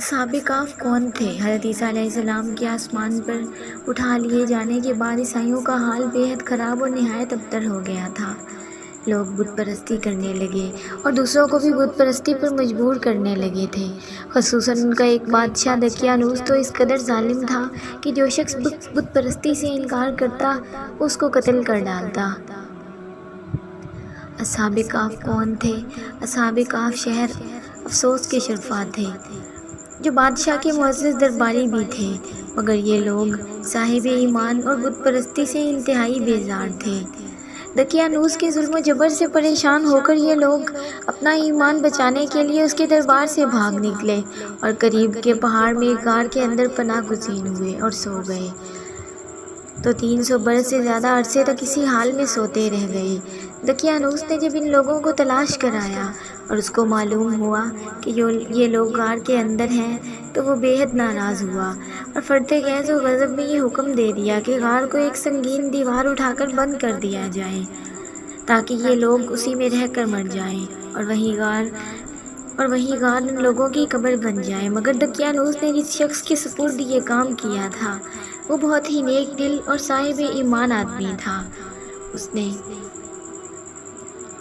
اصحاب کہف کون تھے؟ حضرت عیسیٰ علیہ السلام کے آسمان پر اٹھا لیے جانے کے بعد عیسائیوں کا حال بے حد خراب اور نہایت ابتر ہو گیا تھا۔ لوگ بت پرستی کرنے لگے اور دوسروں کو بھی بت پرستی پر مجبور کرنے لگے تھے۔ خصوصاً ان کا ایک بادشاہ دقیانوس تو اس قدر ظالم تھا کہ جو شخص بت پرستی سے انکار کرتا اس کو قتل کر ڈالتا۔ اصحاب کہف کون تھے؟ اصحاب کہف شہر افسوس کے شرفا تھے جو بادشاہ کے معزز درباری بھی تھے، مگر یہ لوگ صاحب ایمان اور بت پرستی سے انتہائی بیزار تھے۔ دقیانوس کے ظلم و جبر سے پریشان ہو کر یہ لوگ اپنا ایمان بچانے کے لیے اس کے دربار سے بھاگ نکلے اور قریب کے پہاڑ میں ایک غار کے اندر پناہ گزین ہوئے اور سو گئے تو 300 برس سے زیادہ عرصے تک اسی حال میں سوتے رہ گئے۔ دقیانوس نے جب ان لوگوں کو تلاش کرایا اور اس کو معلوم ہوا کہ یہ لوگ غار کے اندر ہیں تو وہ بے حد ناراض ہوا اور فرط غیظ و غضب میں یہ حکم دے دیا کہ غار کو ایک سنگین دیوار اٹھا کر بند کر دیا جائے تاکہ یہ لوگ اسی میں رہ کر مر جائیں اور وہی غار ان لوگوں کی قبر بن جائے۔ مگر دقیانوس نے جس شخص کے سپرد یہ کام کیا تھا وہ بہت ہی نیک دل اور صاحب ایمان آدمی تھا۔ اس نے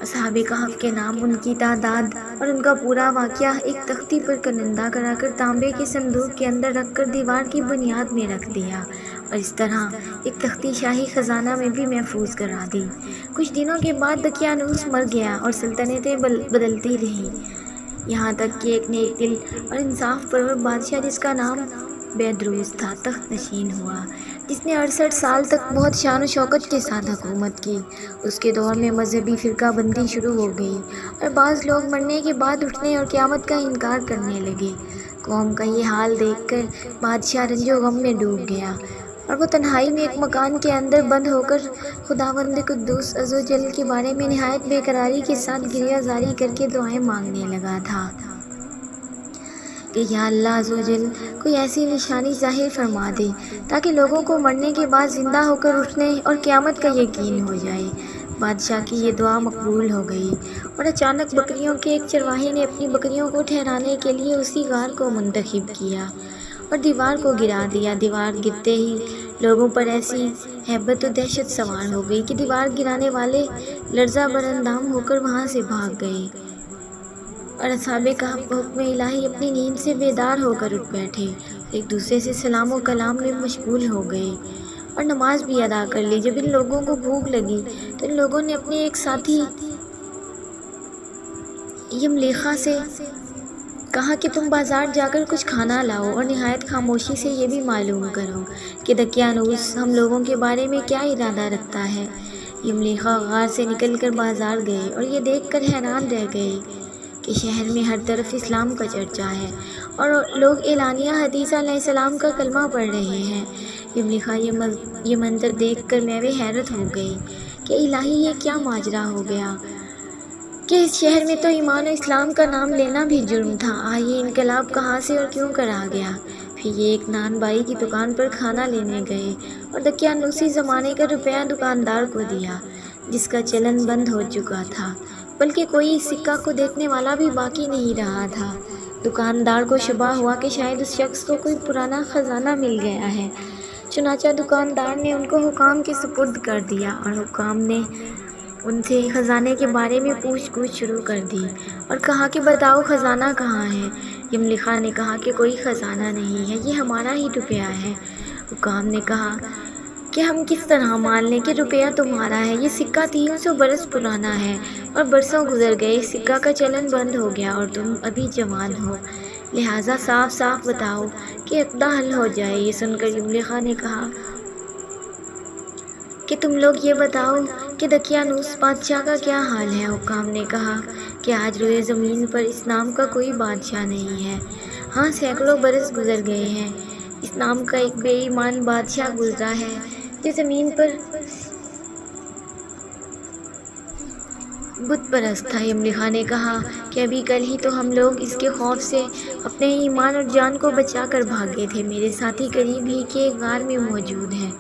اصحاب کہف کے نام، ان کی تعداد اور ان کا پورا واقعہ ایک تختی پر کنندہ کرا کر تانبے کے صندوق کے اندر رکھ کر دیوار کی بنیاد میں رکھ دیا اور اس طرح ایک تختی شاہی خزانہ میں بھی محفوظ کرا دی۔ کچھ دنوں کے بعد دقیانوس مر گیا اور سلطنتیں بدلتی رہیں، یہاں تک کہ ایک نیک دل اور انصاف پرور بادشاہ جس کا نام بیدروس تھا تخت نشین ہوا، جس نے 68 سال تک بہت شان و شوکت کے ساتھ حکومت کی۔ اس کے دور میں مذہبی فرقہ بندی شروع ہو گئی اور بعض لوگ مرنے کے بعد اٹھنے اور قیامت کا انکار کرنے لگے۔ قوم کا یہ حال دیکھ کر بادشاہ رنج و غم میں ڈوب گیا اور وہ تنہائی میں ایک مکان کے اندر بند ہو کر خداوند قدوس عز و جل کے بارے میں نہایت بے قراری کے ساتھ گریہ زاری کر کے دعائیں مانگنے لگا تھا کہ یا اللہ عز و جل کوئی ایسی نشانی ظاہر فرما دے تاکہ لوگوں کو مرنے کے بعد زندہ ہو کر اٹھنے اور قیامت کا یقین ہو جائے۔ بادشاہ کی یہ دعا مقبول ہو گئی اور اچانک بکریوں کے ایک چرواہے نے اپنی بکریوں کو ٹھہرانے کے لیے اسی غار کو منتخب کیا اور دیوار کو گرا دیا۔ دیوار گرتے ہی لوگوں پر ایسی ہیبت و دہشت سوار ہو گئی کہ دیوار گرانے والے لرزہ براندام ہو کر وہاں سے بھاگ گئے اور اصحاب کہف بحکم الہی اپنی نیند سے بیدار ہو کر اٹھ بیٹھے، ایک دوسرے سے سلام و کلام میں مشغول ہو گئے اور نماز بھی ادا کر لی۔ جب ان لوگوں کو بھوک لگی تو ان لوگوں نے اپنے ایک ساتھی یملیخا سے کہا کہ تم بازار جا کر کچھ کھانا لاؤ اور نہایت خاموشی سے یہ بھی معلوم کرو کہ دقیانوس ہم لوگوں کے بارے میں کیا ارادہ رکھتا ہے۔ یملیخا غار سے نکل کر بازار گئے اور یہ دیکھ کر حیران رہ گئے کہ شہر میں ہر طرف اسلام کا چرچا ہے اور لوگ اعلانیہ حضرت عیسیٰ علیہ السلام کا کلمہ پڑھ رہے ہیں۔ یملیخا یہ منظر دیکھ کر میوے حیرت ہو گئی کہ الہی یہ کیا ماجرا ہو گیا کہ اس شہر میں تو ایمان و اسلام کا نام لینا بھی جرم تھا، یہ انقلاب کہاں سے اور کیوں کرا گیا؟ پھر یہ ایک نان بائی کی دکان پر کھانا لینے گئے اور دقیانوسی زمانے کا روپیہ دکاندار کو دیا جس کا چلن بند ہو چکا تھا، بلکہ کوئی اس سکہ کو دیکھنے والا بھی باقی نہیں رہا تھا۔ دکاندار کو شبہ ہوا کہ شاید اس شخص کو کوئی پرانا خزانہ مل گیا ہے، چنانچہ دکاندار نے ان کو حکام کے سپرد کر دیا اور حکام نے ان سے خزانے کے بارے میں پوچھ گچھ شروع کر دی اور کہا کہ بتاؤ خزانہ کہاں ہے؟ یملیخا نے کہا کہ کوئی خزانہ نہیں ہے، یہ ہمارا ہی روپیہ ہے۔ حکام نے کہا کہ ہم کس طرح مان لیں کہ روپیہ تمہارا ہے؟ یہ سکہ 300 برس پرانا ہے اور برسوں گزر گئے، اس سکہ کا چلن بند ہو گیا اور تم ابھی جوان ہو، لہٰذا صاف صاف بتاؤ کہ عقدہ حل ہو جائے۔ یہ سن کر یملیخا نے کہا کہ تم لوگ یہ بتاؤ کہ دقیانوس بادشاہ کا کیا حال ہے؟ حکام نے کہا کہ آج روئے زمین پر اس نام کا کوئی بادشاہ نہیں ہے، ہاں سینکڑوں برس گزر گئے ہیں، اس نام کا ایک بے ایمان بادشاہ گزرا ہے جو زمین پر بت پرست تھا۔ یملیخا نے کہا کہ ابھی کل ہی تو ہم لوگ اس کے خوف سے اپنے ایمان اور جان کو بچا کر بھاگے تھے، میرے ساتھی قریب ہی کے ایک غار میں موجود ہیں،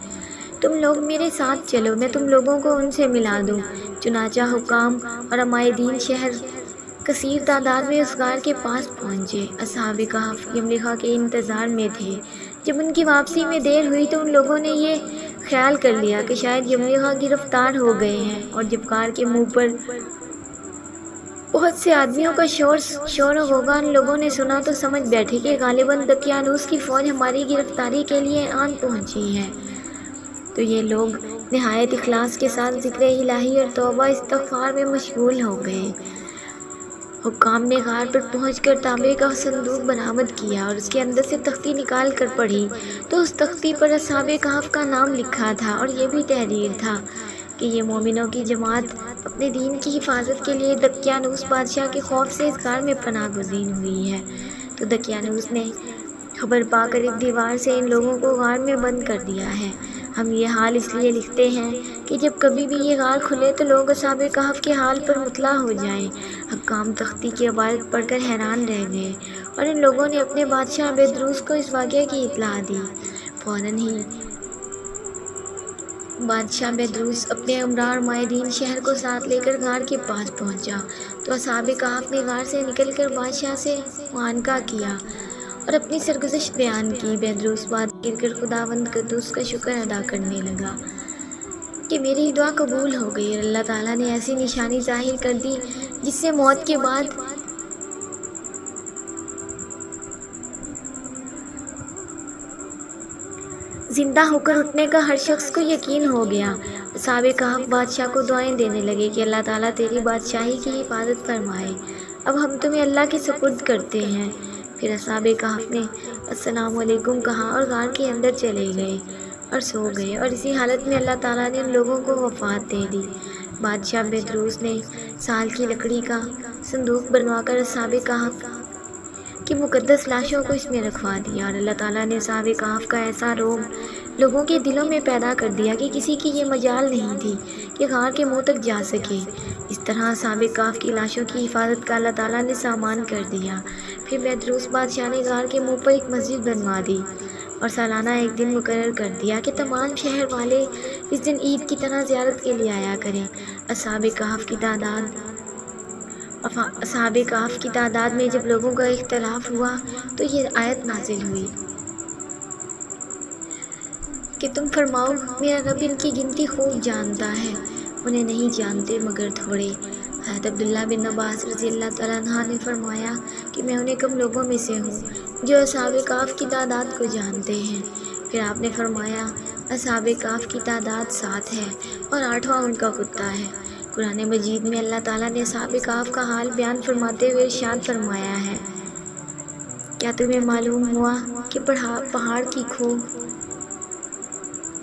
تم لوگ میرے ساتھ چلو، میں تم لوگوں کو ان سے ملا دوں۔ چنانچہ حکام اور عمائدین شہر کثیر تعداد میں اس غار کے پاس پہنچے۔ اصحاب کہف یملیخا کے انتظار میں تھے۔ جب ان کی واپسی میں دیر ہوئی تو ان لوگوں نے یہ خیال کر لیا کہ شاید یملیخا گرفتار ہو گئے ہیں، اور جب غار کے منہ پر بہت سے آدمیوں کا شور و غوغا ان لوگوں نے سنا تو سمجھ بیٹھے کہ غالباً دقیانوس کی فوج ہماری گرفتاری کے لیے آن پہنچی ہے۔ تو یہ لوگ نہایت اخلاص کے ساتھ ذکر الہی اور توبہ استغفار میں مشغول ہو گئے۔ حکام نے غار پر پہنچ کر تانبے کا صندوق برآمد کیا اور اس کے اندر سے تختی نکال کر پڑھی تو اس تختی پر اصحاب کہف کا نام لکھا تھا، اور یہ بھی تحریر تھا کہ یہ مومنوں کی جماعت اپنے دین کی حفاظت کے لیے دقیانوس بادشاہ کے خوف سے اس غار میں پناہ گزین ہوئی ہے۔ تو دقیانوس نے خبر پا کر ایک دیوار سے ان لوگوں کو غار میں بند کر دیا ہے۔ ہم یہ حال اس لیے لکھتے ہیں کہ جب کبھی بھی یہ غار کھلے تو لوگ اصحاب کہف کے حال پر مطلع ہو جائیں۔ حکام تختی کی عبارت پڑھ کر حیران رہ گئے، اور ان لوگوں نے اپنے بادشاہ بیدروس کو اس واقعے کی اطلاع دی۔ فوراً ہی بادشاہ بیدروس اپنے امراء اور مائدین شہر کو ساتھ لے کر غار کے پاس پہنچا۔ تو اصحاب کہف نے غار سے نکل کر بادشاہ سے معانقہ کیا اور اپنی سرگزشت بیان کی۔ بیدروس بات گر کر خداوند قدوس کا شکر ادا کرنے لگا کہ میری دعا قبول ہو گئی، اور اللہ تعالیٰ نے ایسی نشانی ظاہر کر دی جس سے موت کے بعد زندہ ہو کر اٹھنے کا ہر شخص کو یقین ہو گیا۔ اصحاب کہف بادشاہ کو دعائیں دینے لگے کہ اللہ تعالیٰ تیری بادشاہی کی حفاظت فرمائے، اب ہم تمہیں اللہ کے سپرد کرتے ہیں۔ پھر اصحاب کہف نے السلام علیکم کہا اور غار کے اندر چلے گئے اور سو گئے، اور اسی حالت میں اللہ تعالیٰ نے ان لوگوں کو وفات دے دی۔ بادشاہ بیدروس نے سال کی لکڑی کا صندوق بنوا کر اصحاب کہف کی مقدس لاشوں کو اس میں رکھوا دیا، اور اللہ تعالیٰ نے اصحاب کہف کا ایسا رعب لوگوں کے دلوں میں پیدا کر دیا کہ کسی کی یہ مجال نہیں تھی کہ غار کے منہ تک جا سکے۔ اس طرح اصحاب کہف کی لاشوں کی حفاظت کا اللہ تعالیٰ نے سامان کر دیا۔ پھر بیدروس بادشاہ نے غار کے منہ پر ایک مسجد بنوا دی اور سالانہ ایک دن مقرر کر دیا کہ تمام شہر والے اس دن عید کی طرح زیارت کے لیے آیا کریں۔ اصحاب کہف کی تعداد میں جب لوگوں کا اختلاف ہوا تو یہ آیت نازل ہوئی کہ تم فرماؤ میرا رب ان کی گنتی خوب جانتا ہے، انہیں نہیں جانتے مگر تھوڑے۔ حضرت عبداللہ بن عباس رضی اللہ تعالیٰ عنہ نے فرمایا کہ میں انہیں کم لوگوں میں سے ہوں جو اصحاب کہف کی تعداد کو جانتے ہیں۔ پھر آپ نے فرمایا اصحاب کہف کی تعداد 7 ہے اور 8واں ان کا کتا ہے۔ قرآن مجید میں اللہ تعالیٰ نے اصحاب کہف کا حال بیان فرماتے ہوئے ارشاد فرمایا ہے، کیا تمہیں معلوم ہوا کہ پہاڑ کی کھو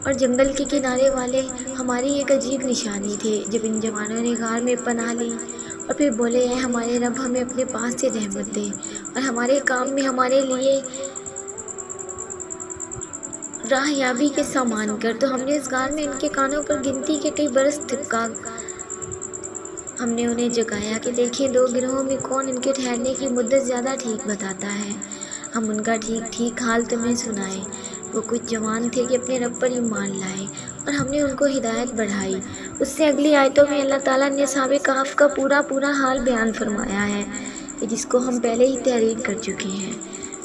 اور جنگل کے کنارے والے ہماری ایک عجیب نشانی تھے۔ جب ان جوانوں نے غار میں پناہ لی اور پھر بولے اے ہمارے رب ہمیں اپنے پاس سے رحمت دے اور ہمارے کام میں ہمارے لیے راہ یابی کے سامان کر، تو ہم نے اس غار میں ان کے کانوں پر گنتی کے کئی برس تھپکا ہم نے انہیں جگایا کہ دیکھیں 2 گروہوں میں کون ان کے ٹھہرنے کی مدت زیادہ ٹھیک بتاتا ہے، ہم ان کا ٹھیک حال تمہیں سنائے۔ وہ کچھ جوان تھے کہ اپنے رب پر ایمان لائے اور ہم نے ان کو ہدایت بڑھائی۔ اس سے اگلی آیتوں میں اللہ تعالیٰ نے اصحاب کہف کا پورا حال بیان فرمایا ہے جس کو ہم پہلے ہی تحریر کر چکے ہیں۔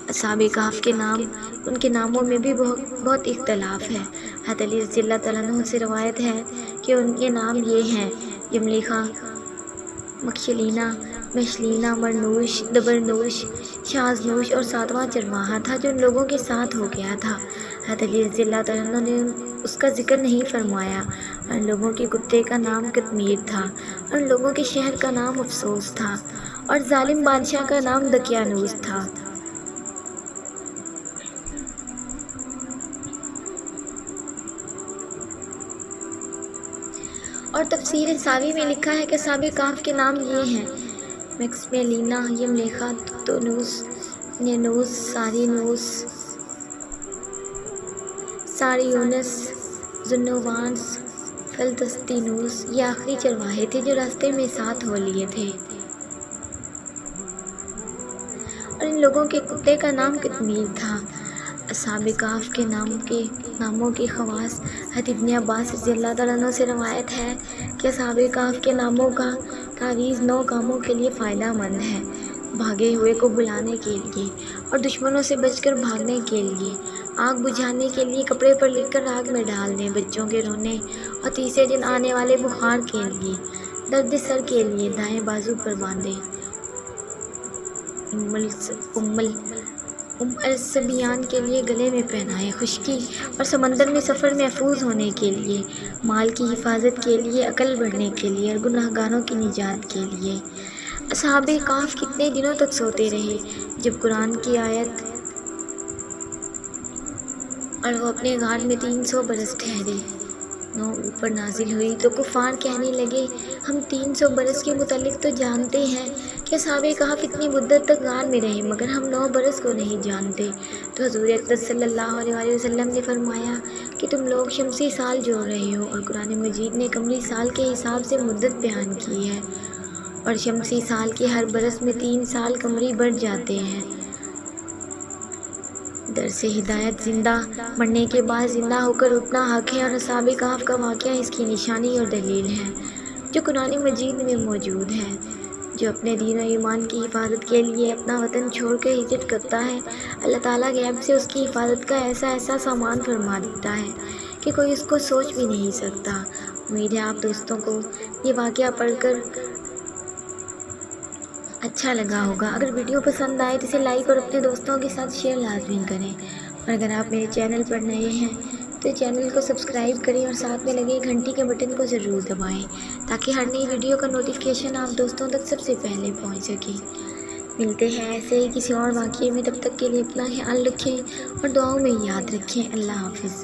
اصحاب کہف کے نام، ان کے ناموں میں بھی بہت اختلاف ہے۔ حضرت علی رضی اللہ تعالیٰ عنہ سے روایت ہے کہ ان کے نام یہ ہیں یملیخا، مکشلینا، مشلینا، مرنوش، دبرنوش، شازنوش، اور 7واں چرواہا تھا جو ان لوگوں کے ساتھ ہو گیا تھا۔ حضرت علی رضی اللہ تعالیٰ عنہ نے اس کا ذکر نہیں فرمایا۔ اور ان لوگوں کے کتے کا نام قطمیر تھا، اور ان لوگوں کے شہر کا نام افسوس تھا، اور ظالم بادشاہ کا نام دقیانوس تھا۔ اور تفسیر ساوی میں لکھا ہے کہ اصحاب کہف کے نام یہ ہیں مکسمیلینا، یملیخا، تونوس، نینوس، سارینوس، ساریونس، زنووانس، فلتستینوس۔ یہ آخری چرواہے تھے جو راستے میں ساتھ ہو لیے تھے۔ اور ان لوگوں کے کتے کا نام قطمیر تھا۔ اصحاب کہف کے ناموں کی خواص حضرت ابن عباس رضی اللہ تعالیٰ عنہ سے روایت ہے کہ اصحاب کہف کے ناموں کا تعویذ 9 کاموں کے لیے فائدہ مند ہے: بھاگے ہوئے کو بلانے کے لیے اور دشمنوں سے بچ کر بھاگنے کے لیے، آگ بجھانے کے لیے کپڑے پر لکھ کر آگ میں ڈال دیں، بچوں کے رونے اور تیسرے دن آنے والے بخار کے لیے، درد سر کے لیے دائیں بازو پر باندھیں، الصبیان کے لیے گلے میں پہنائیں، خشکی اور سمندر میں سفر محفوظ ہونے کے لیے، مال کی حفاظت کے لیے، عقل بڑھنے کے لیے اور گناہ گاروں کی نجات کے لیے۔ اصحاب کہف کتنے دنوں تک سوتے رہے؟ جب قرآن کی آیت اور وہ اپنے غار میں 300 برس ٹھہرے اوپر نازل ہوئی تو کفار کہنے لگے، ہم 300 برس کے متعلق تو جانتے ہیں کہ اصحاب کہف اتنی مدت تک غار میں رہے، مگر ہم 9 برس کو نہیں جانتے۔ تو حضور اقدس صلی اللہ علیہ وسلم نے فرمایا کہ تم لوگ شمسی سال جوڑ رہے ہو، اور قرآن مجید نے قمری سال کے حساب سے مدت بیان کی ہے، اور شمسی سال کے ہر برس میں 3 سال قمری بڑھ جاتے ہیں۔ درس ہدایت: زندہ مرنے کے بعد زندہ ہو کر اٹھنا حق ہے، اور اصحاب کہف کا واقعہ اس کی نشانی اور دلیل ہے جو قرآن مجید میں موجود ہے۔ جو اپنے دین و ایمان کی حفاظت کے لیے اپنا وطن چھوڑ کر ہجرت کرتا ہے، اللہ تعالیٰ غیب سے اس کی حفاظت کا ایسا سامان فرما دیتا ہے کہ کوئی اس کو سوچ بھی نہیں سکتا۔ امید ہے آپ دوستوں کو یہ واقعہ پڑھ کر اچھا لگا ہوگا۔ اگر ویڈیو پسند آئے تو اسے لائک اور اپنے دوستوں کے ساتھ شیئر لازمی کریں، اور اگر آپ میرے چینل پر نئے ہیں تو چینل کو سبسکرائب کریں اور ساتھ میں لگے گھنٹی کے بٹن کو ضرور دبائیں تاکہ ہر نئی ویڈیو کا نوٹیفیکیشن آپ دوستوں تک سب سے پہلے پہنچ سکے۔ ملتے ہیں ایسے ہی کسی اور واقعے میں، تب تک کے لیے اپنا خیال رکھیں اور دعاؤں میں یاد رکھیں۔ اللہ حافظ۔